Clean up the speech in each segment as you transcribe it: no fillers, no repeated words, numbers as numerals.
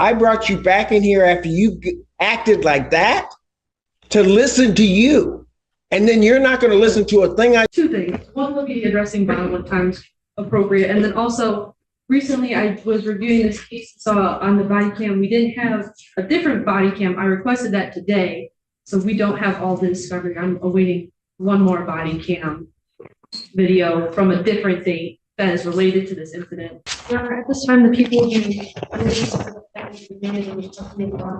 I brought you back in here after you acted like that to listen to you. And then you're not going to listen to a thing. Two things. One will be addressing bond when time's appropriate. And then also, recently I was reviewing this case, saw on the body cam, we didn't have a different body cam. I requested that today. So we don't have all the discovery. I'm awaiting one more body cam video from a different date that is related to this incident. At this time, the people who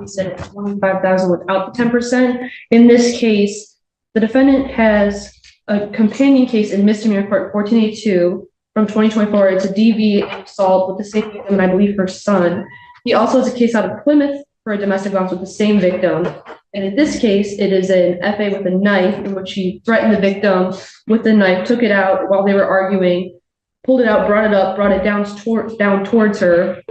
said it's 25,000 without the 10%. In this case, the defendant has a companion case in misdemeanor court 1482 from 2024. It's a DV and assault with the same victim, and I believe her son. He also has a case out of Plymouth for a domestic violence with the same victim. And in this case, it is an FA with a knife in which he threatened the victim with the knife, took it out while they were arguing, pulled it out, brought it up, brought it down towards her.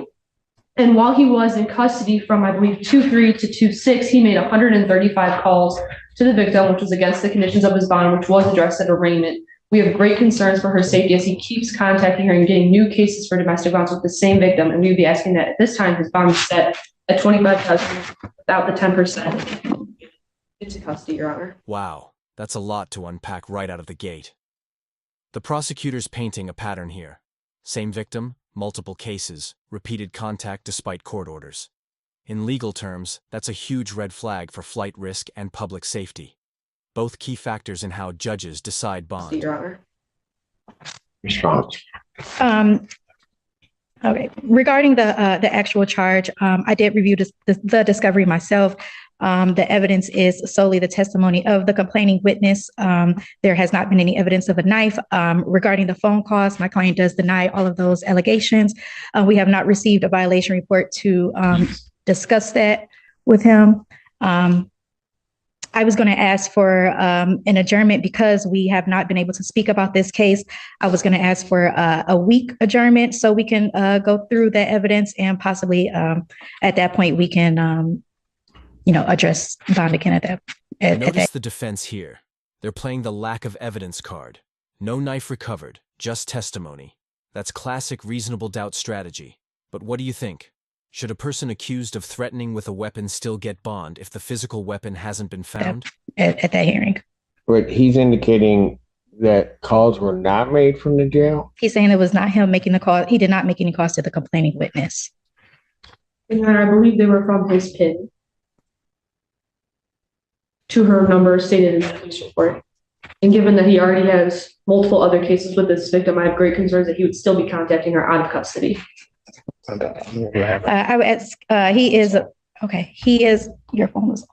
And while he was in custody from, I believe, 2-3 to 2-6, he made 135 calls to the victim, which was against the conditions of his bond, which was addressed at arraignment. We have great concerns for her safety as he keeps contacting her and getting new cases for domestic violence with the same victim. And we would be asking that at this time his bond is set at 25,000 without the 10% into custody, Your Honor. Wow, that's a lot to unpack right out of the gate. The prosecutor's painting a pattern here. Same victim, multiple cases, repeated contact despite court orders. In legal terms, that's a huge red flag for flight risk and public safety. Both key factors in how judges decide bond. Your Honor. Response. Okay. Regarding the actual charge, I did review the discovery myself. The evidence is solely the testimony of the complaining witness. There has not been any evidence of a knife. Regarding the phone calls, my client does deny all of those allegations. We have not received a violation report to discuss that with him. I was going to ask for an adjournment because we have not been able to speak about this case. I was going to ask for a week adjournment so we can go through that evidence and possibly at that point we can address bond again at that. Notice the defense here. They're playing the lack of evidence card. No knife recovered, just testimony. That's classic reasonable doubt strategy. But what do you think? Should a person accused of threatening with a weapon still get bond if the physical weapon hasn't been found? At that hearing. But he's indicating that calls were not made from the jail? He's saying it was not him making the call. He did not make any calls to the complaining witness. And I believe they were from his PIN to her number stated in the police report. And given that he already has multiple other cases with this victim, I have great concerns that he would still be contacting her out of custody. I would ask, he is, okay, he is, your phone was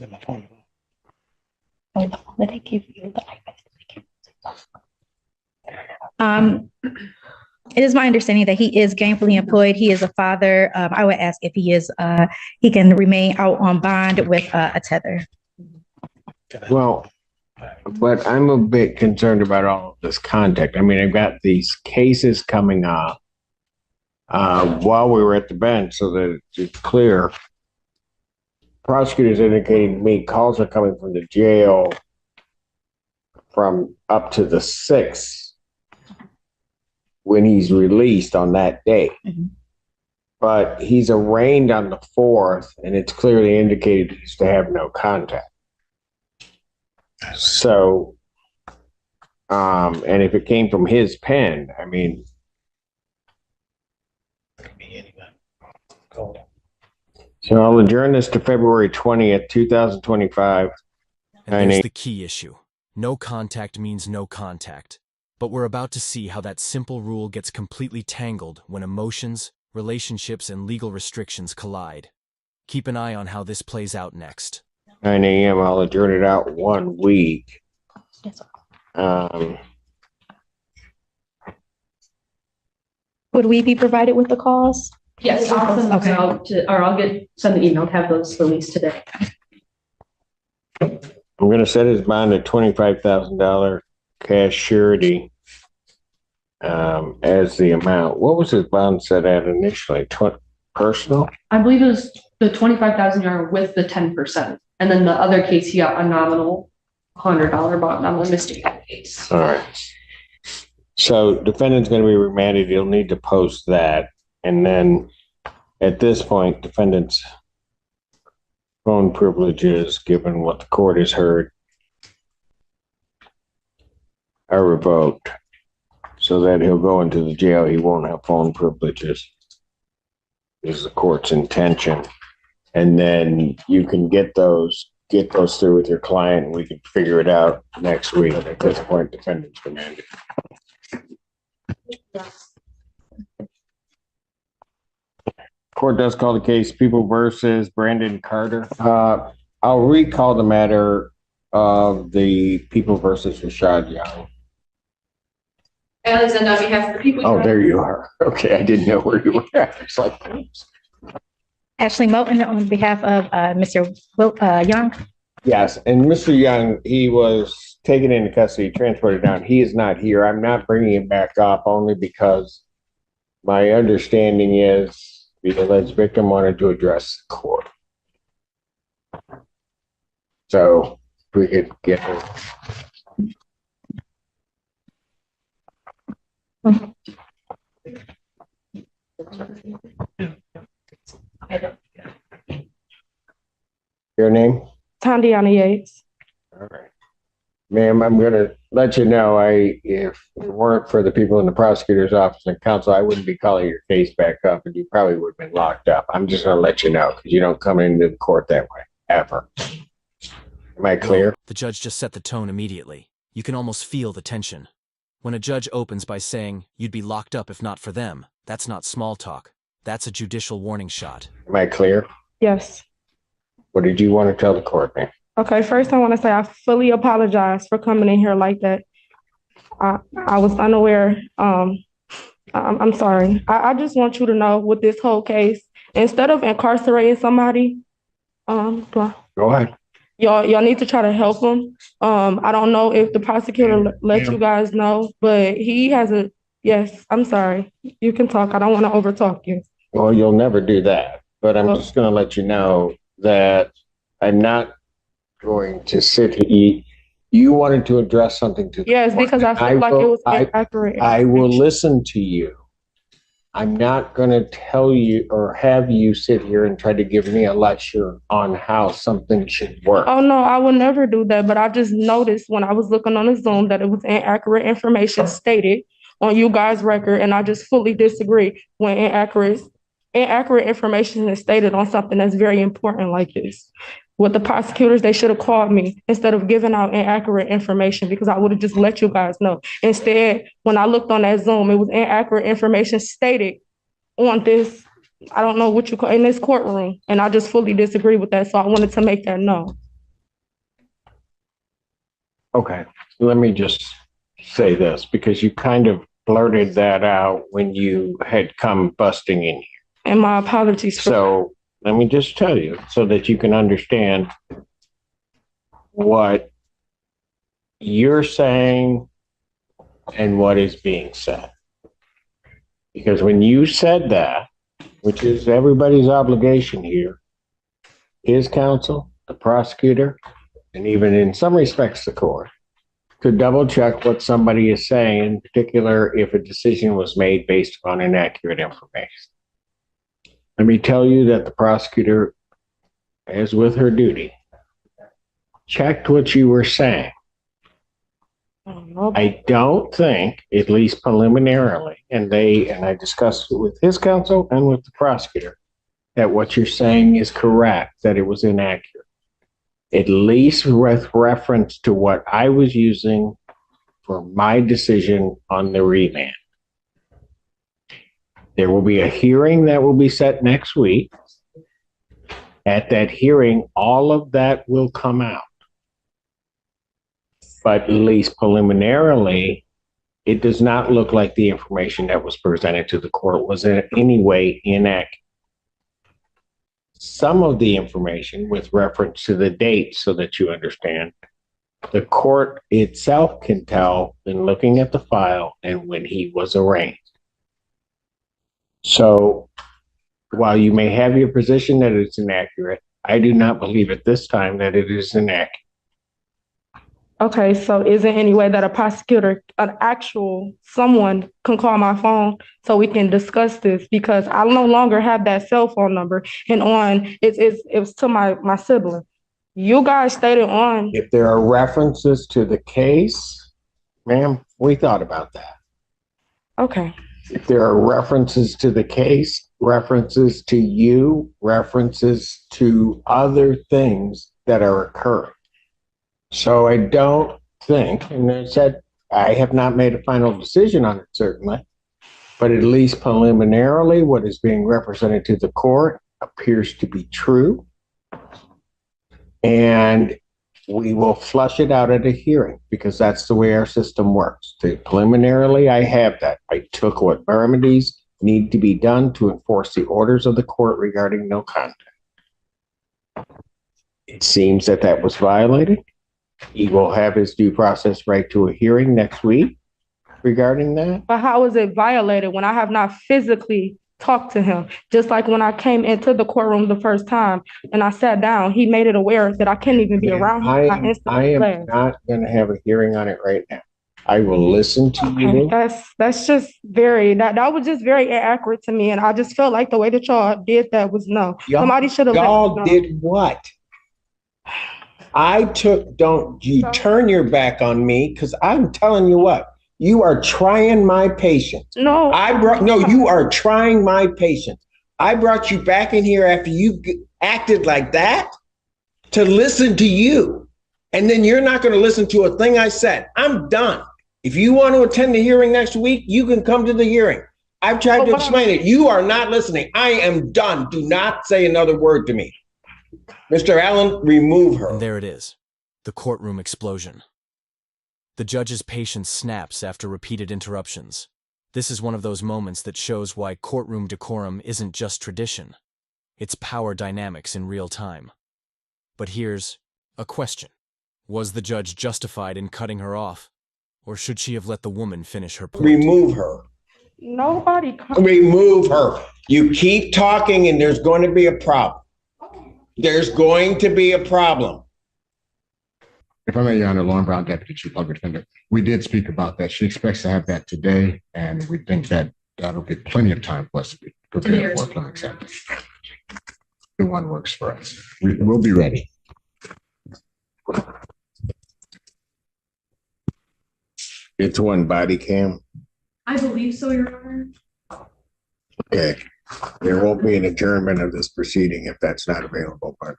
on. My phone. Oh, let me give you the iPad. It is my understanding that he is gainfully employed. He is a father. I would ask if he is, he can remain out on bond with a tether. Well, but I'm a bit concerned about all of this contact. I mean, I've got these cases coming up while we were at the bench so that it's clear. Prosecutors indicating to me calls are coming from the jail from up to the 6th when he's released on that day. Mm-hmm. But he's arraigned on the 4th, and it's clearly indicated he's to have no contact. So, and if it came from his pen, I mean, so I'll adjourn this to February 20th, 2025. And there's the key issue. No contact means no contact. But we're about to see how that simple rule gets completely tangled when emotions, relationships, and legal restrictions collide. Keep an eye on how this plays out next. 9 a.m. I'll adjourn it out 1 week. Would we be provided with the calls? Yes, I'll send those out or I'll send the email to have those released today. I'm going to set his bond at $25,000 cash surety as the amount. What was his bond set at initially? Personal? I believe it was the $25,000 with the 10%. And then the other case, he got a nominal $100 bond on the mistaken case. All right. So defendant's going to be remanded. He'll need to post that. And then At this point, defendant's phone privileges, given what the court has heard, are revoked so that he'll go into the jail. He won't have phone privileges. This is the court's intention. And then you can get those through with your client, and we can figure it out next week. At this point, defendant's remanded. Court does call the case People versus Brandon Carter. I'll recall the matter of the People versus Rashad Young. Alexander, on behalf of the people. Oh, there you are. Okay, I didn't know where you were at. It's like, Ashley Moulton on behalf of Mr. Young. yes, and Mr. Young, he was taken into custody, transported down. He is not here. I'm not bringing him back up only because my understanding is the alleged victim wanted to address the court. So if we could get her. Your name? Tandiana Yates. All right. Ma'am, I'm going to let you know, if it weren't for the people in the prosecutor's office and counsel, I wouldn't be calling your case back up, and you probably would have been locked up. I'm just going to let you know because you don't come into the court that way, ever. Am I clear? The judge just set the tone immediately. You can almost feel the tension. When a judge opens by saying, "You'd be locked up if not for them," that's not small talk. That's a judicial warning shot. Am I clear? Yes. What did you want to tell the court, ma'am? Okay, first I want to say I fully apologize for coming in here like that. I was unaware. I'm sorry. I just want you to know with this whole case, instead of incarcerating somebody, Go ahead. y'all need to try to help him. I don't know if the prosecutor let you guys know, but he has a, yes, I'm sorry. You can talk. I don't want to overtalk you. Well, you'll never do that, but I'm just going to let you know that I'm not going to sit here. You wanted to address something to the Yes, court. because I feel like it was inaccurate. I will listen to you. I'm not going to tell you or have you sit here and try to give me a lecture on how something should work. Oh, no, I will never do that. But I just noticed when I was looking on the Zoom that it was inaccurate information stated on you guys' record. And I just fully disagree when inaccurate information is stated on something that's very important like this. With the prosecutors, they should have called me instead of giving out inaccurate information because I would have just let you guys know. Instead, when I looked on that Zoom, it was inaccurate information stated on this, I don't know what you call, in this courtroom. And I just fully disagree with that. So I wanted to make that known. Okay, let me just say this because you kind of blurted that out when you had come busting in here. And my apologies for So let me just tell you so that you can understand what you're saying and what is being said. Because when you said that, which is everybody's obligation here, his counsel, the prosecutor, and even in some respects the court, to double check what somebody is saying, in particular if a decision was made based upon inaccurate information. Let me tell you that the prosecutor, as with her duty, checked what you were saying. I don't think, at least preliminarily, and I discussed it with his counsel and with the prosecutor, that what you're saying is correct, that it was inaccurate. At least with reference to what I was using for my decision on the remand. There will be a hearing that will be set next week. At that hearing, all of that will come out. But at least preliminarily, it does not look like the information that was presented to the court was in any way inaccurate. Some of the information with reference to the date, so that you understand, the court itself can tell in looking at the file and when he was arraigned. So while you may have your position that it's inaccurate, I do not believe at this time that it is inaccurate. Okay, so is there any way that a prosecutor, someone can call my phone so we can discuss this? Because I no longer have that cell phone number, and it was to my sibling. You guys stated on. If there are references to the case, ma'am, we thought about that. Okay. If there are references to the case, references to you, references to other things that are occurring. So I don't think, and I said, I have not made a final decision on it, certainly, but at least preliminarily, what is being represented to the court appears to be true. And we will flush it out at a hearing because that's the way our system works. Preliminarily, I have that. I took what remedies need to be done to enforce the orders of the court regarding no contact. It seems that that was violated. He will have his due process right to a hearing next week regarding that. But how is it violated when I have not physically talked to him? Just like when I came into the courtroom the first time and I sat down, he made it aware that I can't even be around him. I am not going to have a hearing on it right now. I will listen to you. That's just that was just very inaccurate to me. And I just felt like the way that y'all did that was no. Somebody should have. Y'all did what? Don't you turn your back on me, because I'm telling you what, you are trying my patience. No. You are trying my patience. I brought you back in here after you acted like that to listen to you. And then you're not going to listen to a thing I said. I'm done. If you want to attend the hearing next week, you can come to the hearing. I've tried to explain it. You are not listening. I am done. Do not say another word to me. Mr. Allen, remove her. And there it is, the courtroom explosion. The judge's patience snaps after repeated interruptions. This is one of those moments that shows why courtroom decorum isn't just tradition. It's power dynamics in real time. But here's a question. Was the judge justified in cutting her off? Or should she have let the woman finish her point? Remove her. Nobody. Remove her. You keep talking and there's going to be a problem. There's going to be a problem. If I may, Your Honor, Lauren Brown, Deputy Chief Public Defender. We did speak about that. She expects to have that today, and we think that that'll give plenty of time for us to be prepared for an exam. The one works for us. We'll be ready. It's one body cam. I believe so, Your Honor. Okay. There won't be an adjournment of this proceeding if that's not available, but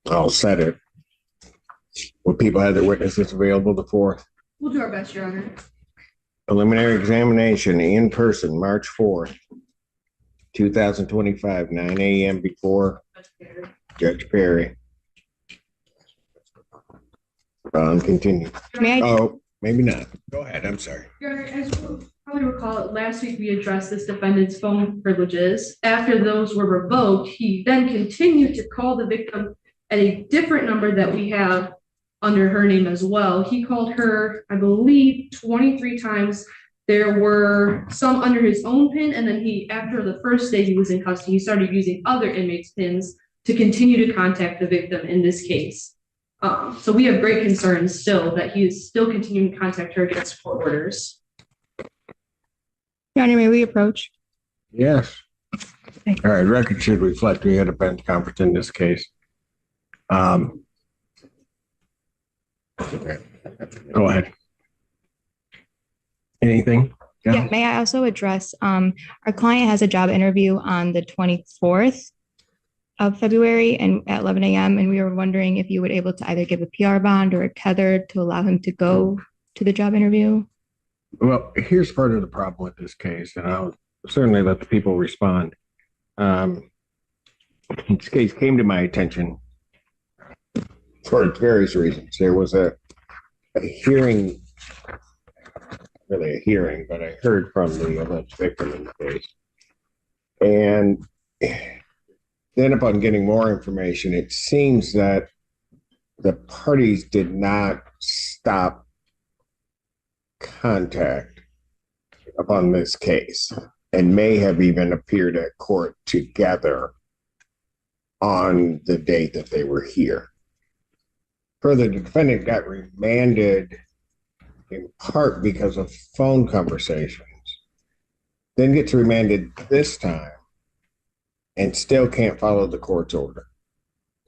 I'll set it. Will people have their witnesses available the 4th? We'll do our best, Your Honor. Preliminary examination in person, March 4th, 2025, 9 a.m. before Judge Perry. Continue. Oh, maybe not. Go ahead. I'm sorry. Your Honor, as you probably recall, last week we addressed this defendant's phone privileges. After those were revoked, he then continued to call the victim at a different number that we have under her name as well. He called her, I believe, 23 times. There were some under his own PIN, and then after the first day he was in custody, he started using other inmates' PINs to continue to contact the victim in this case. So we have great concerns still that he is still continuing to contact her against court orders. Your Honor, may we approach? Yes. All right. Record should reflect we had a bench conference in this case. Okay. Go ahead. Anything? Yeah, may I also address, our client has a job interview on the 24th of February and at 11 a.m. And we were wondering if you would able to either give a PR bond or a tether to allow him to go to the job interview. Well, here's part of the problem with this case, and I'll certainly let the people respond. This case came to my attention for various reasons. There was a hearing, really a hearing, but I heard from the alleged victim in the case. And then upon getting more information, it seems that the parties did not stop contact upon this case and may have even appeared at court together on the date that they were here. further, the defendant got remanded in part because of phone conversations, then gets remanded this time and still can't follow the court's order.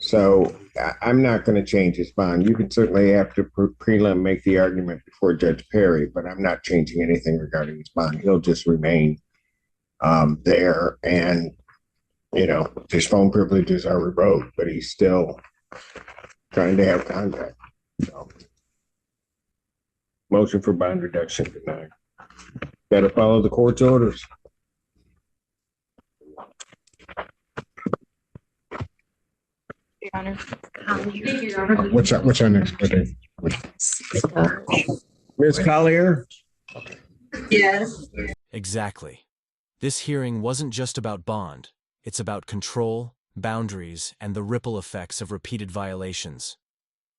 So I'm not going to change his bond. You can certainly have to prelim make the argument before Judge Perry, but I'm not changing anything regarding his bond. He'll just remain there, and his phone privileges are revoked, but he's still trying to have contact. So, motion for bond reduction denied. Got to follow the court's orders. Your Honor. What's our next meeting? Ms. Collier? Yes. Exactly. This hearing wasn't just about bond. It's about control, boundaries, and the ripple effects of repeated violations.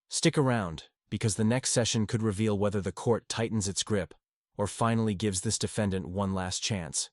Stick around, because the next session could reveal whether the court tightens its grip or finally gives this defendant one last chance.